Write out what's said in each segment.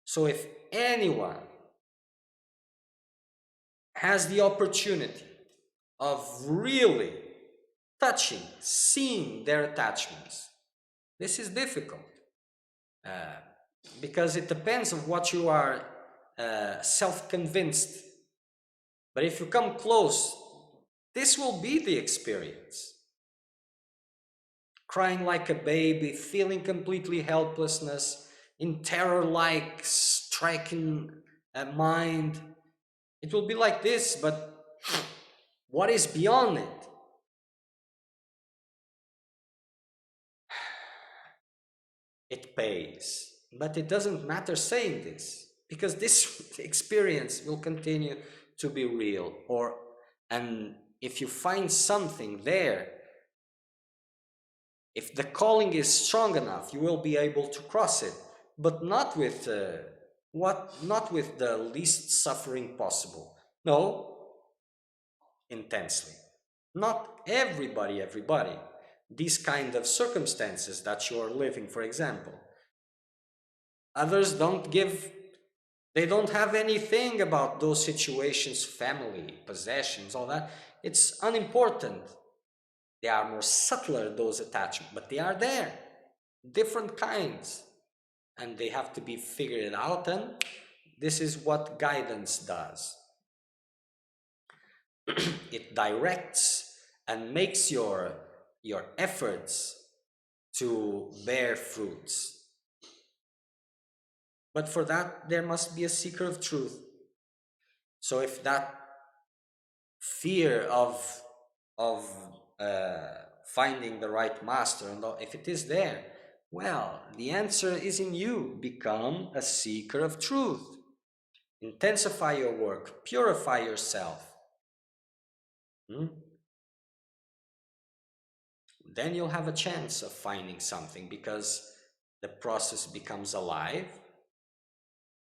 So if anyone has the opportunity of really touching, seeing their attachments, this is difficult uh, because it depends on what you are self-convinced. But if you come close, this will be the experience. Crying like a baby, feeling completely helplessness, in terror-like striking mind. It will be like this, but what is beyond it? It pays. But it doesn't matter saying this, because this experience will continue to be real. And if you find something there, if the calling is strong enough, you will be able to cross it, but not with not with the least suffering possible. No, intensely. Not everybody. These kind of circumstances that you are living, for example. Others they don't have anything about those situations, family, possessions, all that. It's unimportant. They are more subtler, those attachments, but they are there. Different kinds. And they have to be figured out, and this is what guidance does. It directs and makes your efforts to bear fruits. But for that, there must be a seeker of truth. So if that fear of finding the right master, and if it is there, well, the answer is in you. Become a seeker of truth. Intensify your work, purify yourself. Then you'll have a chance of finding something, because the process becomes alive.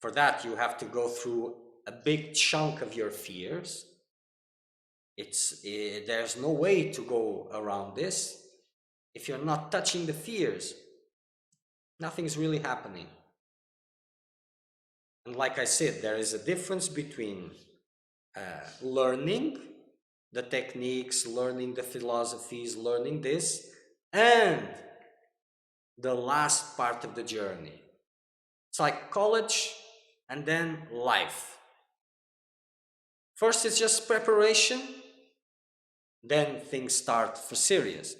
For that, you have to go through a big chunk of your fears. There's no way to go around this. If you're not touching the fears, nothing's really happening. And like I said, there is a difference between learning the techniques, learning the philosophies, learning this, and the last part of the journey. It's like college and then life. First, it's just preparation. Then things start for serious.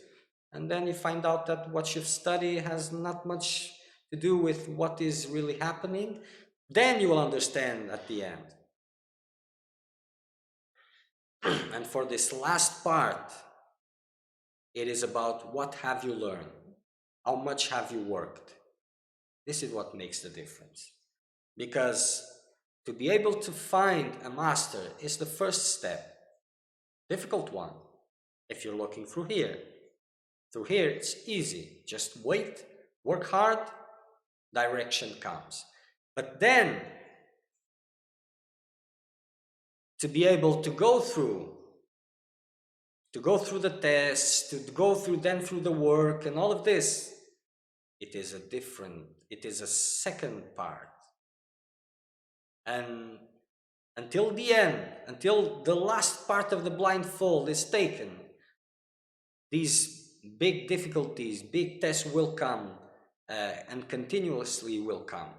And then you find out that what you've studied has not much to do with what is really happening. Then you will understand at the end. And for this last part, it is about what have you learned? How much have you worked? This is what makes the difference. Because to be able to find a master is the first step. Difficult one, if you're looking through here. Through here, it's easy. Just wait, work hard, direction comes. But then, to be able to go through the tests, to go through the work and all of this, it is a second part. And until the end, until the last part of the blindfold is taken, these big difficulties, big tests will come, and continuously will come.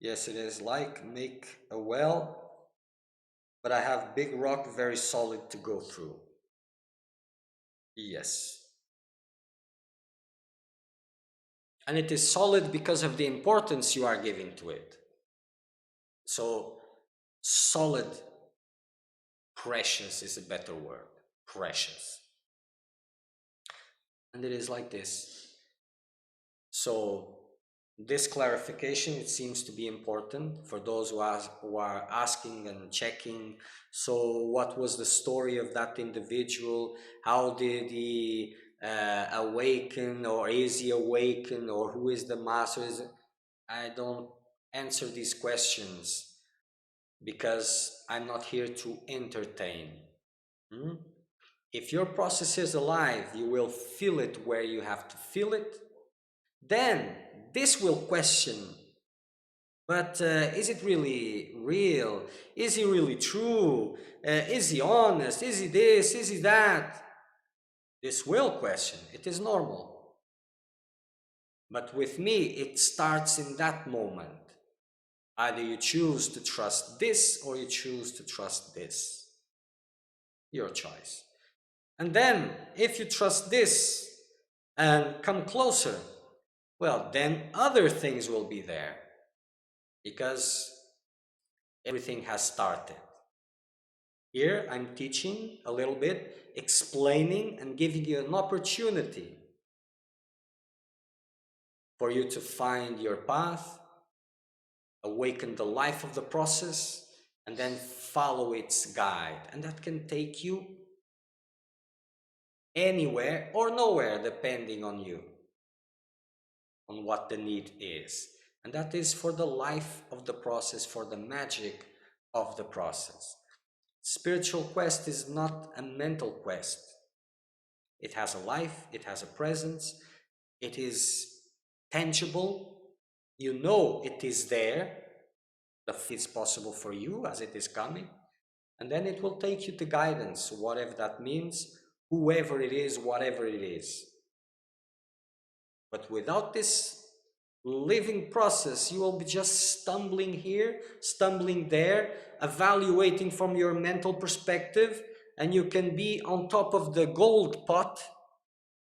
Yes, it is like make a well, but I have big rock very solid to go through. Yes. And it is solid because of the importance you are giving to it. So solid, precious is a better word. Precious. And it is like this. So this clarification, it seems to be important for those who are asking and checking. So what was the story of that individual? How did he awaken, or is he awakened, or who is the master? I don't answer these questions because I'm not here to entertain. If your process is alive, you will feel it where you have to feel it. Then this will question, but is it really real? Is he really true? Is he honest? Is he this? Is he that? This will question. It is normal. But with me, it starts in that moment. Either you choose to trust this or you choose to trust this. Your choice. And then, if you trust this and come closer, well, then other things will be there because everything has started. Here, I'm teaching a little bit, explaining and giving you an opportunity for you to find your path, awaken the life of the process, and then follow its guide. And that can take you anywhere or nowhere, depending on you, on what the need is. And that is for the life of the process, for the magic of the process. Spiritual quest is not a mental quest. It has a life, it has a presence, it is tangible. You know it is there. It's possible for you as it is coming. And then it will take you to guidance, whatever that means, whoever it is, whatever it is. But without this living process, you will be just stumbling here, stumbling there, evaluating from your mental perspective, and you can be on top of the gold pot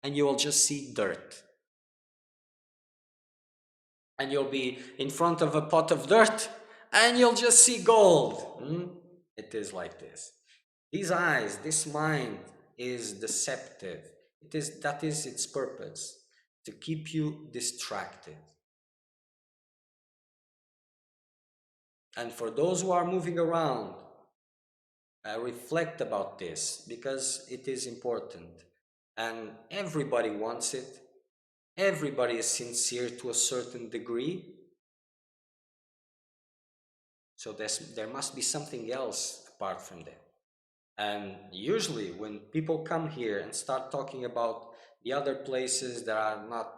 and you will just see dirt. And you'll be in front of a pot of dirt and you'll just see gold. It is like this. These eyes, this mind is deceptive. That is its purpose, to keep you distracted. And for those who are moving around, reflect about this because it is important. And everybody wants it. Everybody is sincere to a certain degree. So there must be something else apart from that. And usually when people come here and start talking about the other places that are not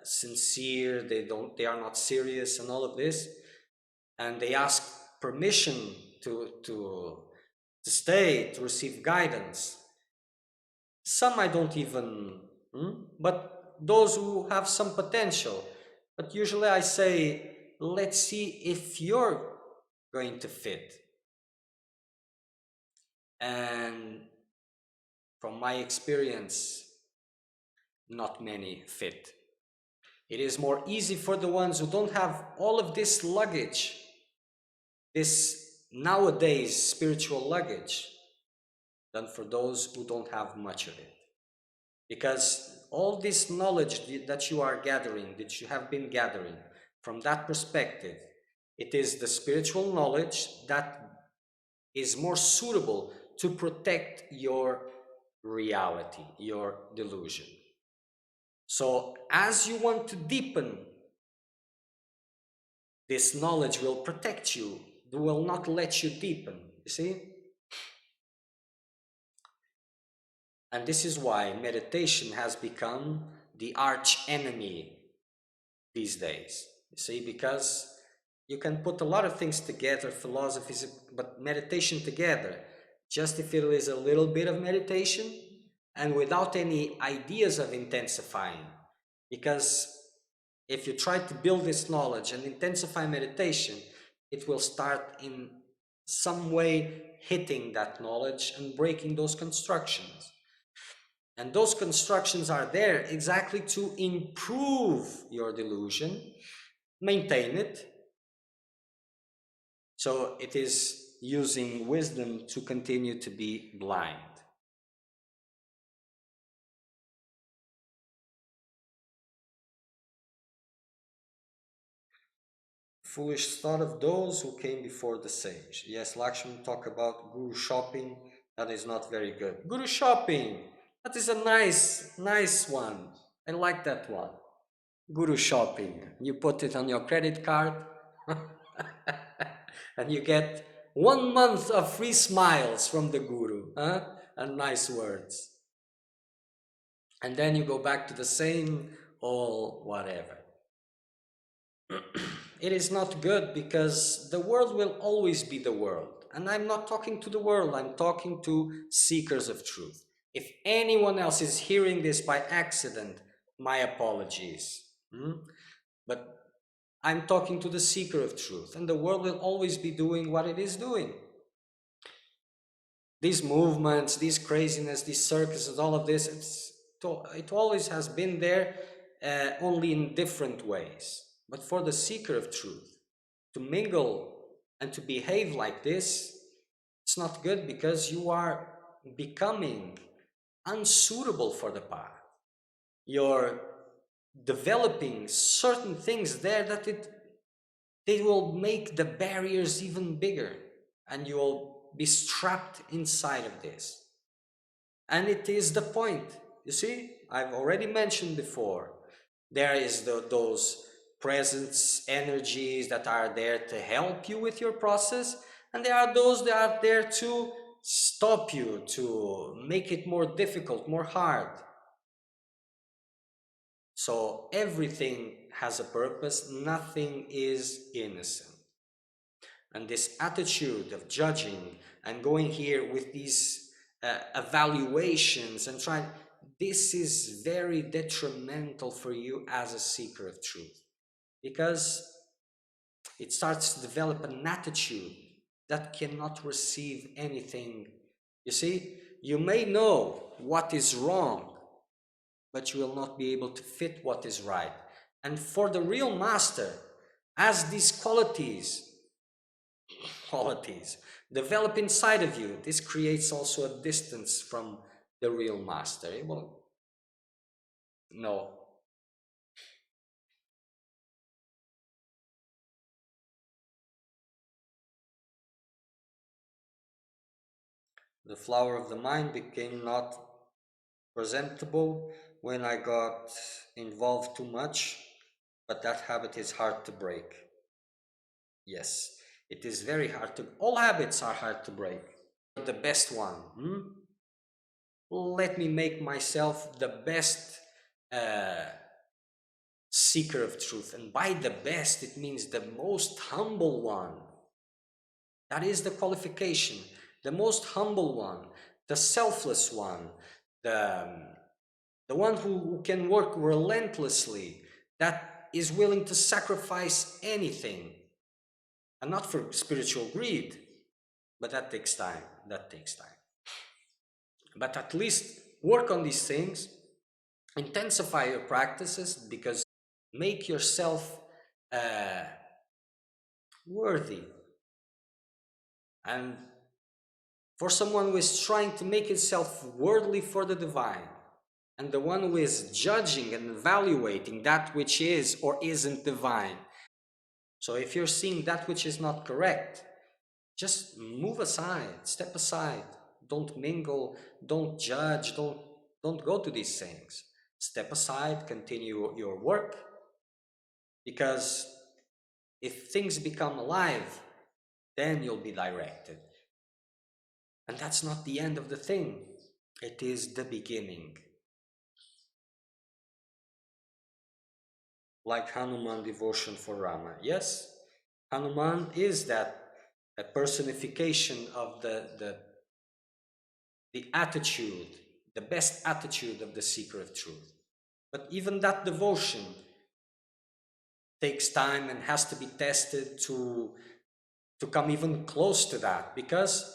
sincere, they are not serious and all of this, and they ask permission to stay, to receive guidance. Some I don't even, but those who have some potential. But usually I say, let's see if you're going to fit. And from my experience, not many fit. It is more easy for the ones who don't have all of this luggage, this nowadays spiritual luggage, than for those who don't have much of it. Because all this knowledge that you are gathering, that you have been gathering, from that perspective, it is the spiritual knowledge that is more suitable to protect your reality, your delusion. So as you want to deepen, this knowledge will protect you. It will not let you deepen, you see? And this is why meditation has become the arch enemy these days. You see, because you can put a lot of things together, philosophies, but meditation together, just if it is a little bit of meditation and without any ideas of intensifying. Because if you try to build this knowledge and intensify meditation, it will start in some way hitting that knowledge and breaking those constructions. And those constructions are there exactly to improve your delusion, maintain it. So it is using wisdom to continue to be blind. Foolish thought of those who came before the sage. Yes, Lakshman talk about guru shopping. That is not very good. Guru shopping. That is a nice one. I like that one. Guru shopping. You put it on your credit card and you get 1 month of free smiles from the guru. Huh? and nice words. And then you go back to the same old whatever. It is not good because the world will always be the world. And I'm not talking to the world, I'm talking to seekers of truth. If anyone else is hearing this by accident, my apologies. But I'm talking to the seeker of truth, and the world will always be doing what it is doing. These movements, these craziness, these circuses, all of this, it always has been there, only in different ways. But for the seeker of truth, to mingle and to behave like this, it's not good because you are becoming unsuitable for the path. You're developing certain things there that they will make the barriers even bigger, and you will be strapped inside of this. And it is the point. You see, I've already mentioned before, there is those presence energies that are there to help you with your process, and there are those that are there to stop you, to make it more difficult, more hard. So everything has a purpose, nothing is innocent. And this attitude of judging and going here with these evaluations and trying, this is very detrimental for you as a seeker of truth, because it starts to develop an attitude that cannot receive anything. You see, you may know what is wrong, but you will not be able to fit what is right. And for the real master, as these qualities develop inside of you, this creates also a distance from the real master. It won't. No. The flower of the mind became not presentable when I got involved too much, but that habit is hard to break. Yes, it is very hard to, all habits are hard to break. The best one. Let me make myself the best uh, seeker of truth. And by the best, it means the most humble one. That is the qualification. The most humble one, the selfless one, the, the one who can work relentlessly, that is willing to sacrifice anything. And not for spiritual greed, but that takes time. That takes time. But at least work on these things, intensify your practices, because make yourself worthy. And for someone who is trying to make himself worthy for the divine, and the one who is judging and evaluating that which is or isn't divine. So if you're seeing that which is not correct, just move aside, step aside. Don't mingle, don't judge, don't go to these things. Step aside, continue your work, because if things become alive, then you'll be directed. And that's not the end of the thing. It is the beginning. Like Hanuman devotion for Rama. Yes, Hanuman is that a personification of the attitude, the best attitude of the seeker of truth. But even that devotion takes time and has to be tested to come even close to that, because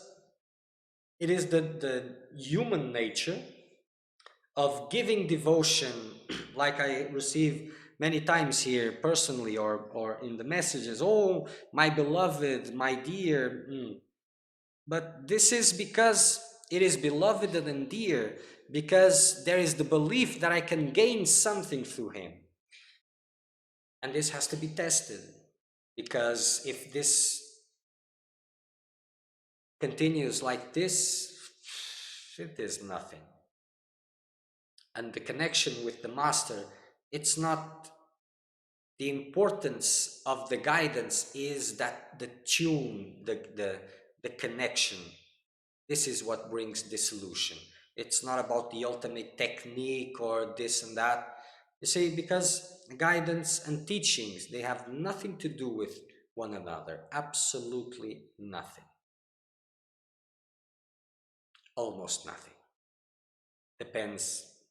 it is the human nature of giving devotion, like I receive many times here personally, or in the messages, oh, my beloved, my dear. But this is because it is beloved and dear, because there is the belief that I can gain something through him. And this has to be tested, because if this continues like this, it is nothing. And the connection with the master, it's not, the importance of the guidance is that the tune, the connection. This is what brings dissolution. It's not about the ultimate technique or this and that. You see, because guidance and teachings, they have nothing to do with one another. Absolutely nothing. Almost nothing. Depends,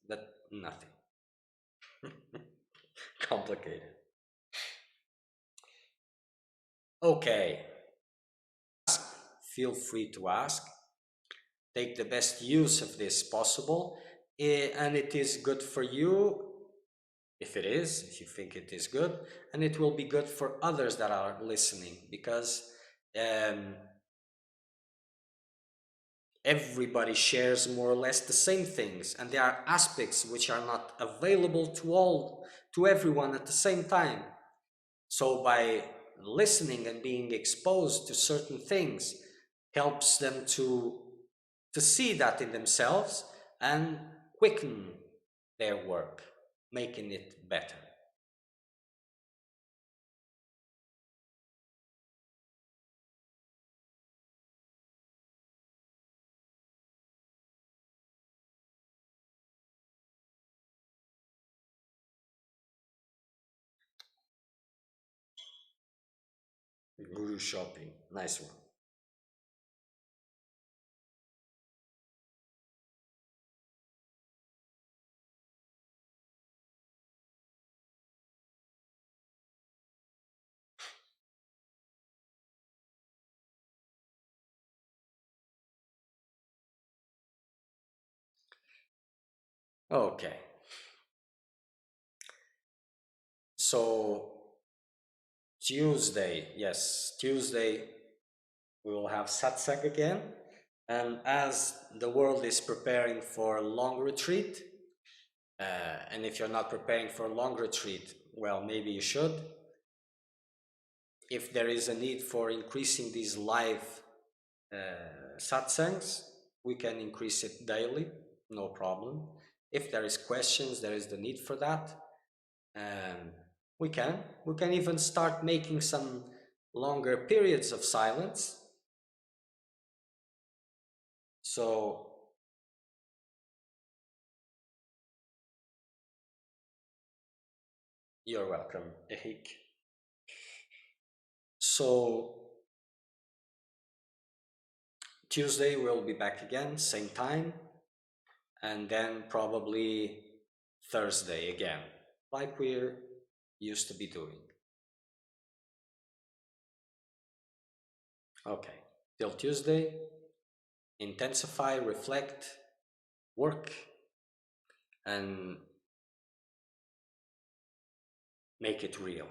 but nothing. Complicated. Okay. Feel free to ask. Take the best use of this possible. And it is good for you if it is, if you think it is good, and it will be good for others that are listening because um, everybody shares more or less the same things, and there are aspects which are not available to everyone at the same time. So by listening and being exposed to certain things helps them to see that in themselves and quicken their work, making it better. Guru shopping, nice one. Okay, so Tuesday, yes, Tuesday we will have satsang again. And as the world is preparing for a long retreat, and if you're not preparing for a long retreat, well, maybe you should. If there is a need for increasing these live satsangs, we can increase it daily, no problem. If there is questions, there is the need for that. Um, we can even start making some longer periods of silence. So you're welcome, Ehik. So Tuesday we'll be back again, same time, and then probably Thursday again, like we're used to be doing. Okay, till Tuesday, intensify, reflect, work, and make it real.